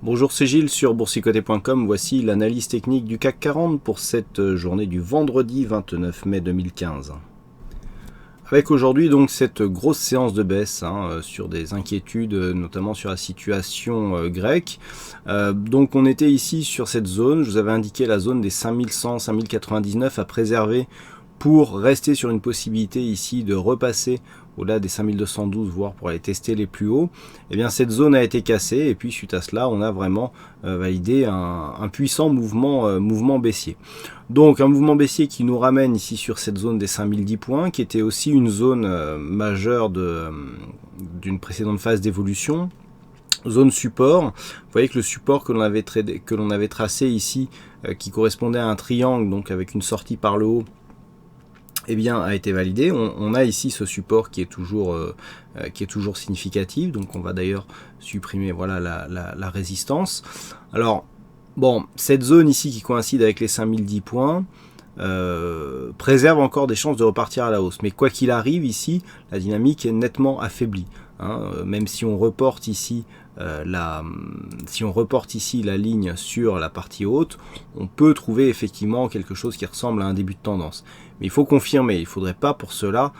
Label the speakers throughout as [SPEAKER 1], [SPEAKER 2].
[SPEAKER 1] Bonjour, c'est Gilles sur boursicoté.com. Voici l'analyse technique du CAC 40 pour cette journée du vendredi 29 mai 2015. Avec aujourd'hui donc cette grosse séance de baisse sur des inquiétudes, notamment sur la situation grecque. Donc on était ici sur cette zone, je vous avais indiqué la zone des 5100-5099 à préserver pour rester sur une possibilité ici de repasser au-delà des 5212, voire pour aller tester les plus hauts. Et bien cette zone a été cassée et puis suite à cela on a vraiment validé un puissant mouvement baissier. Donc un mouvement baissier qui nous ramène ici sur cette zone des 5010 points, qui était aussi une zone majeure d'une précédente phase d'évolution. Zone support, vous voyez que le support que l'on avait tracé ici, qui correspondait à un triangle, donc avec une sortie par le haut, eh bien, a été validé. On a ici ce support qui est toujours significatif, donc on va d'ailleurs supprimer voilà, la résistance. Alors, bon, cette zone ici qui coïncide avec les 5010 points, préserve encore des chances de repartir à la hausse. Mais quoi qu'il arrive ici, la dynamique est nettement affaiblie. Même si on reporte ici la ligne sur la partie haute, on peut trouver effectivement quelque chose qui ressemble à un début de tendance. Mais il faut confirmer, il ne faudrait pas pour cela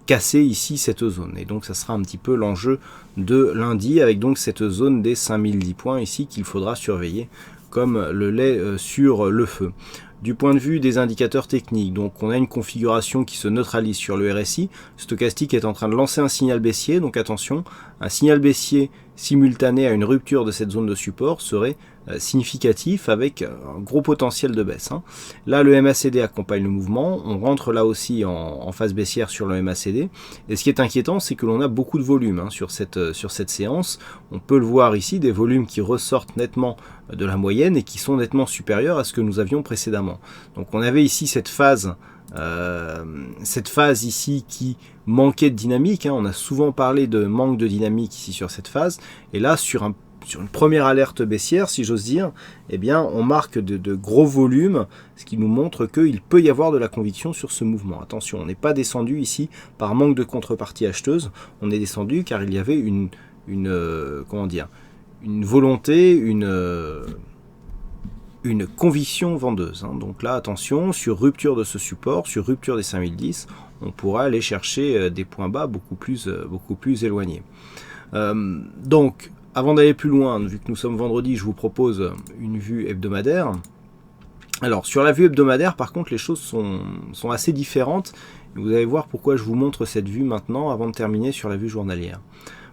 [SPEAKER 1] casser ici cette zone. Et donc ça sera un petit peu l'enjeu de lundi, avec donc cette zone des 5010 points ici qu'il faudra surveiller comme le lait sur le feu. Du point de vue des indicateurs techniques, donc on a une configuration qui se neutralise sur le RSI. Stochastique est en train de lancer un signal baissier, donc attention, un signal baissier simultané à une rupture de cette zone de support serait significatif avec un gros potentiel de baisse. Là, le MACD accompagne le mouvement, on rentre là aussi en phase baissière sur le MACD, et ce qui est inquiétant, c'est que l'on a beaucoup de volume sur cette séance. On peut le voir ici, des volumes qui ressortent nettement de la moyenne et qui sont nettement supérieurs à ce que nous avions précédemment. Donc on avait ici cette phase ici qui manquait de dynamique, on a souvent parlé de manque de dynamique ici sur cette phase, et là sur une première alerte baissière, si j'ose dire, eh bien on marque de gros volumes, ce qui nous montre qu'il peut y avoir de la conviction sur ce mouvement. Attention, on n'est pas descendu ici par manque de contrepartie acheteuse, on est descendu car il y avait une volonté, une conviction vendeuse. Donc là, attention, sur rupture de ce support, sur rupture des 5010, on pourra aller chercher des points bas beaucoup plus éloignés. Donc, avant d'aller plus loin, vu que nous sommes vendredi, je vous propose une vue hebdomadaire. Alors, sur la vue hebdomadaire, par contre, les choses sont assez différentes. Vous allez voir pourquoi je vous montre cette vue maintenant, avant de terminer sur la vue journalière.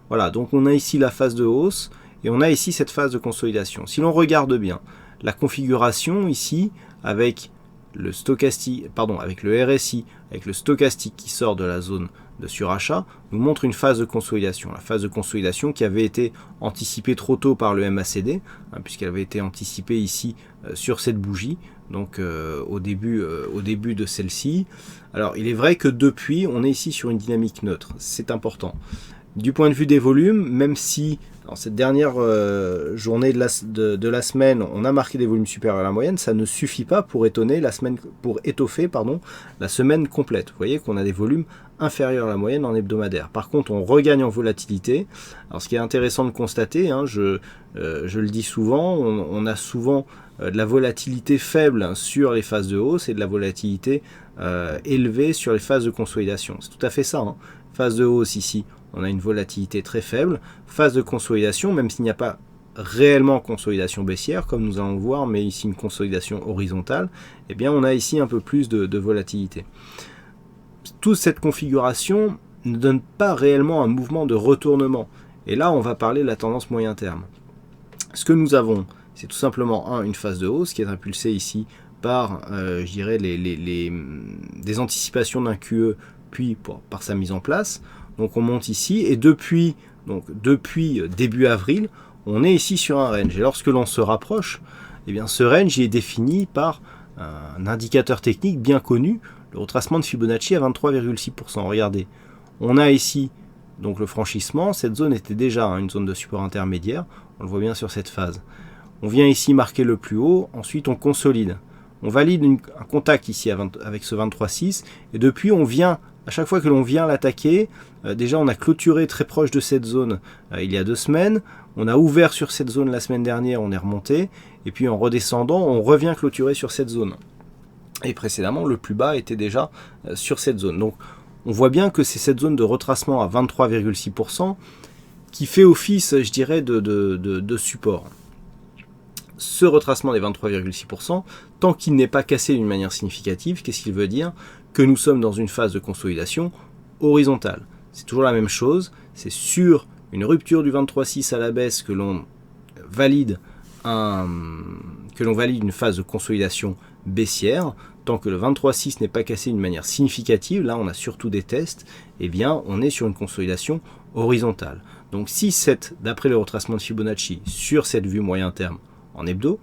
[SPEAKER 1] Voilà, donc on a ici la phase de hausse, et on a ici cette phase de consolidation. Si l'on regarde bien, la configuration ici, avec le stochastique, avec le RSI, avec le stochastique qui sort de la zone de surachat, nous montre une phase de consolidation. La phase de consolidation qui avait été anticipée trop tôt par le MACD, puisqu'elle avait été anticipée ici sur cette bougie, donc au début de celle-ci. Alors il est vrai que depuis, on est ici sur une dynamique neutre, c'est important. Du point de vue des volumes, même si dans cette dernière journée de la semaine, on a marqué des volumes supérieurs à la moyenne, ça ne suffit pas pour étoffer la semaine complète. Vous voyez qu'on a des volumes inférieurs à la moyenne en hebdomadaire. Par contre, on regagne en volatilité. Alors ce qui est intéressant de constater, je le dis souvent, on a souvent de la volatilité faible sur les phases de hausse et de la volatilité élevée sur les phases de consolidation. C'est tout à fait ça. Phase de hausse ici, on a une volatilité très faible. Phase de consolidation, même s'il n'y a pas réellement consolidation baissière, comme nous allons le voir, mais ici une consolidation horizontale, eh bien on a ici un peu plus de volatilité. Toute cette configuration ne donne pas réellement un mouvement de retournement. Et là, on va parler de la tendance moyen terme. Ce que nous avons, c'est tout simplement une phase de hausse qui est impulsée ici par, je dirais, des anticipations d'un QE, puis par sa mise en place. Donc on monte ici, et depuis début avril, on est ici sur un range. Et lorsque l'on se rapproche, eh bien ce range est défini par un indicateur technique bien connu, le retracement de Fibonacci à 23,6%. Regardez, on a ici donc le franchissement, cette zone était déjà une zone de support intermédiaire, on le voit bien sur cette phase. On vient ici marquer le plus haut, ensuite on consolide. On valide un contact ici avec ce 23,6, et depuis on vient à chaque fois que l'on vient l'attaquer, déjà on a clôturé très proche de cette zone il y a 2 semaines, on a ouvert sur cette zone la semaine dernière, on est remonté, et puis en redescendant, on revient clôturer sur cette zone. Et précédemment, le plus bas était déjà sur cette zone. Donc on voit bien que c'est cette zone de retracement à 23,6% qui fait office, je dirais, de support. Ce retracement des 23,6%, tant qu'il n'est pas cassé d'une manière significative, qu'est-ce qu'il veut dire? Que nous sommes dans une phase de consolidation horizontale. C'est toujours la même chose, c'est sur une rupture du 23,6 à la baisse que l'on valide une phase de consolidation baissière. Tant que le 23,6 n'est pas cassé d'une manière significative, là on a surtout des tests, eh bien on est sur une consolidation horizontale. Donc si d'après le retracement de Fibonacci, sur cette vue moyen terme en hebdo,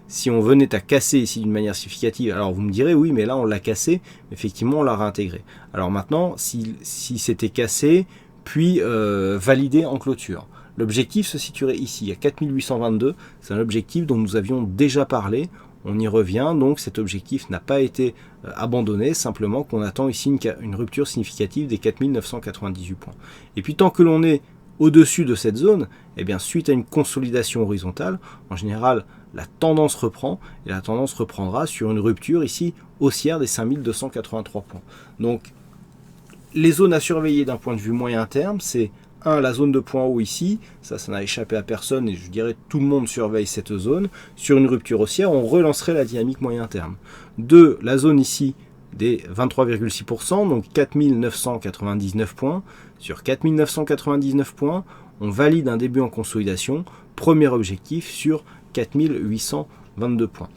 [SPEAKER 1] si on venait à casser ici d'une manière significative, alors vous me direz oui mais là on l'a cassé, effectivement on l'a réintégré. Alors maintenant si c'était cassé puis validé en clôture, l'objectif se situerait ici à 4822, c'est un objectif dont nous avions déjà parlé. On y revient, donc cet objectif n'a pas été abandonné, simplement qu'on attend ici une rupture significative des 4998 points. Et puis tant que l'on est au-dessus de cette zone, eh bien, suite à une consolidation horizontale, en général la tendance reprend, et la tendance reprendra sur une rupture ici haussière des 5283 points. Donc les zones à surveiller d'un point de vue moyen terme, c'est 1, la zone de point haut ici, ça n'a échappé à personne et je dirais tout le monde surveille cette zone. Sur une rupture haussière, on relancerait la dynamique moyen terme. 2, la zone ici des 23,6%, donc 4999 points. Sur 4999 points, on valide un début en consolidation. Premier objectif sur 4822 points.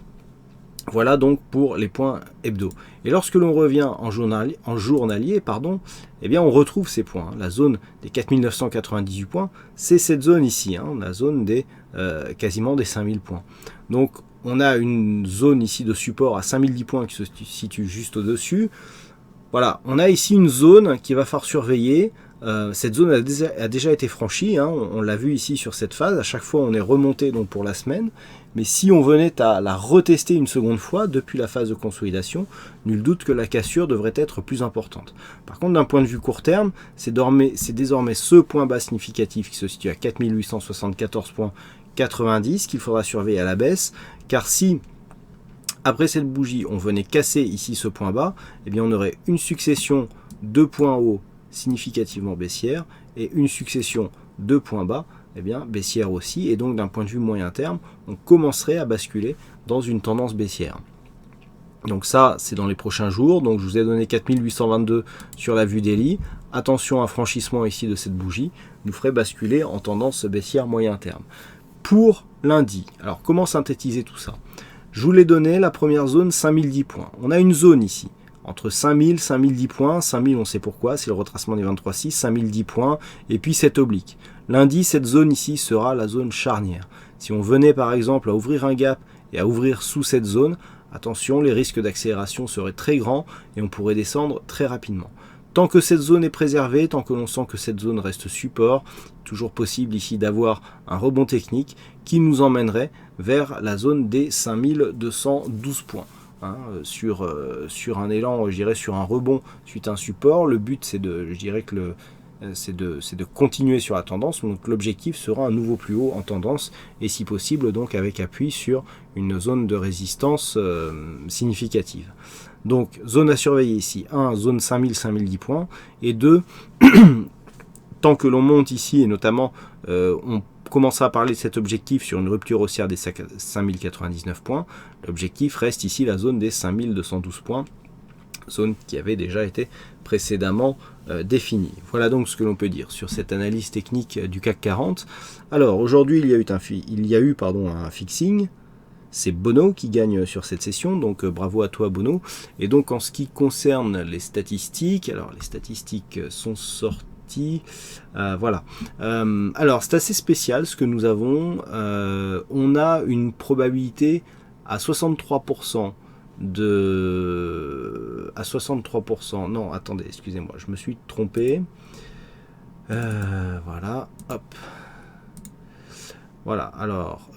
[SPEAKER 1] Voilà donc pour les points hebdo. Et lorsque l'on revient en journalier, eh bien on retrouve ces points. La zone des 4998 points, c'est cette zone ici, la zone des quasiment des 5000 points. Donc on a une zone ici de support à 5010 points qui se situe juste au-dessus. Voilà, on a ici une zone qu'il va falloir surveiller. Cette zone a déjà été franchie, on l'a vu ici sur cette phase. À chaque fois on est remonté donc pour la semaine. Mais si on venait à la retester une seconde fois depuis la phase de consolidation, nul doute que la cassure devrait être plus importante. Par contre, d'un point de vue court terme, c'est désormais ce point bas significatif qui se situe à 4874,90 qu'il faudra surveiller à la baisse, car si après cette bougie on venait casser ici ce point bas, eh bien on aurait une succession de points hauts significativement baissière et une succession de points bas baissière aussi, et donc d'un point de vue moyen terme, on commencerait à basculer dans une tendance baissière. Donc ça, c'est dans les prochains jours. Donc je vous ai donné 4822 sur la vue daily. Attention, un franchissement ici de cette bougie nous ferait basculer en tendance baissière moyen terme. Pour lundi, alors comment synthétiser tout ça? Je vous l'ai donné, la première zone, 5010 points. On a une zone ici, entre 5000, 5010 points. 5000, on sait pourquoi, c'est le retracement des 23,6, 5010 points, et puis cette oblique. Lundi, cette zone ici sera la zone charnière. Si on venait par exemple à ouvrir un gap et à ouvrir sous cette zone, attention, les risques d'accélération seraient très grands et on pourrait descendre très rapidement. Tant que cette zone est préservée, tant que l'on sent que cette zone reste support, toujours possible ici d'avoir un rebond technique qui nous emmènerait vers la zone des 5212 points. Sur un élan, je dirais sur un rebond suite à un support, le but c'est de continuer sur la tendance, donc l'objectif sera un nouveau plus haut en tendance et si possible donc avec appui sur une zone de résistance significative. Donc zone à surveiller ici, 1, zone 5000-5010 points, et 2, tant que l'on monte ici et notamment on commencera à parler de cet objectif sur une rupture haussière des 5099 points, l'objectif reste ici la zone des 5212 points, zone qui avait déjà été précédemment définie. Voilà donc ce que l'on peut dire sur cette analyse technique du CAC 40. Alors aujourd'hui il y a eu un fixing, c'est Bono qui gagne sur cette session, donc bravo à toi Bono. Et donc en ce qui concerne les statistiques, alors les statistiques sont sorties, voilà. Alors c'est assez spécial ce que nous avons, on a une probabilité à 63%, non attendez, excusez-moi, je me suis trompé, voilà, hop, voilà, alors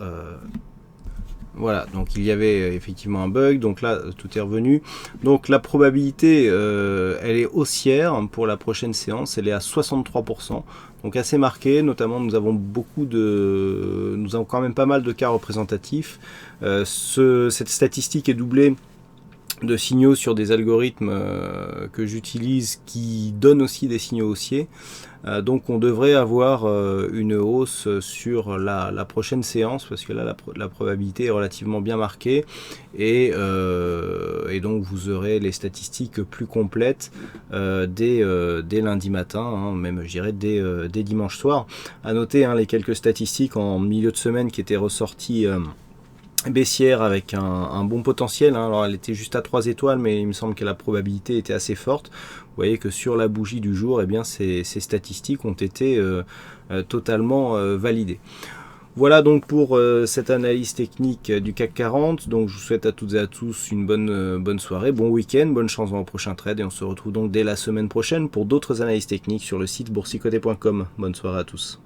[SPEAKER 1] Voilà, donc il y avait effectivement un bug, donc là tout est revenu. Donc la probabilité, elle est haussière pour la prochaine séance, elle est à 63%, donc assez marquée. Notamment, nous avons quand même pas mal de cas représentatifs. Cette statistique est doublée de signaux sur des algorithmes que j'utilise qui donnent aussi des signaux haussiers. Donc on devrait avoir une hausse sur la prochaine séance, parce que là la probabilité est relativement bien marquée, et donc vous aurez les statistiques plus complètes dès lundi matin, hein, même je dirais dès dimanche soir. À noter les quelques statistiques en milieu de semaine qui étaient ressorties baissière avec un bon potentiel, hein. Alors elle était juste à 3 étoiles, mais il me semble que la probabilité était assez forte. Vous voyez que sur la bougie du jour, eh bien, ces statistiques ont été totalement validées. Voilà donc pour cette analyse technique du CAC 40. Donc je vous souhaite à toutes et à tous une bonne soirée, bon week-end, bonne chance dans le prochain trade, et on se retrouve donc dès la semaine prochaine pour d'autres analyses techniques sur le site boursicoté.com. Bonne soirée à tous.